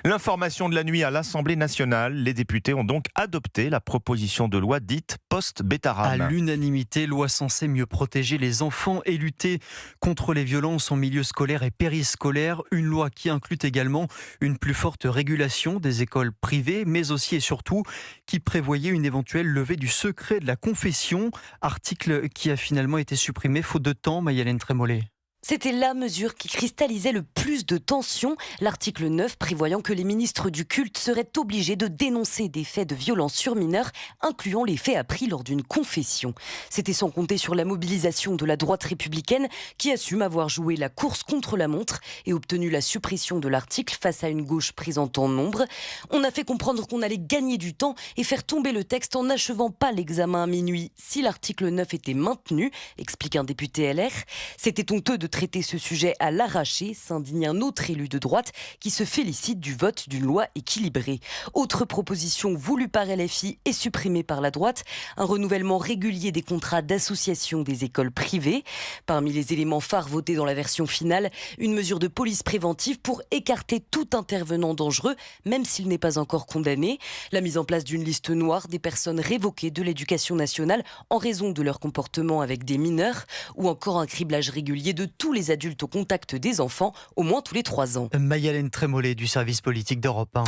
L'information de la nuit à l'Assemblée nationale. Les députés ont donc adopté la proposition de loi dite À post-Betaram. l'unanimité, loi censée mieux protéger les enfants et lutter contre les violences en milieu scolaire et périscolaire. Une loi qui inclut également une plus forte régulation des écoles privées, mais aussi et surtout qui prévoyait une éventuelle levée du secret de la confession. Article qui a finalement été supprimé faute de temps, Mayalène Trémollet. C'était la mesure qui cristallisait le plus de tensions. L'article 9 prévoyant que les ministres du culte seraient obligés de dénoncer des faits de violence sur mineurs, incluant les faits appris lors d'une confession. C'était sans compter sur la mobilisation de la droite républicaine qui assume avoir joué la course contre la montre et obtenu la suppression de l'article face à une gauche présente en nombre. On a fait comprendre qu'on allait gagner du temps et faire tomber le texte en n'achevant pas l'examen à minuit si l'article 9 était maintenu, explique un député LR. C'était honteux de traiter ce sujet à l'arraché, s'indigne un autre élu de droite qui se félicite du vote d'une loi équilibrée. Autre proposition voulue par LFI et supprimée par la droite, un renouvellement régulier des contrats d'association des écoles privées. Parmi les éléments phares votés dans la version finale, une mesure de police préventive pour écarter tout intervenant dangereux, même s'il n'est pas encore condamné. La mise en place d'une liste noire des personnes révoquées de l'éducation nationale en raison de leur comportement avec des mineurs, ou encore un criblage régulier de tous les adultes au contact des enfants, au moins tous les 3 ans. Mayalène Trémollet du service politique d'Europe 1.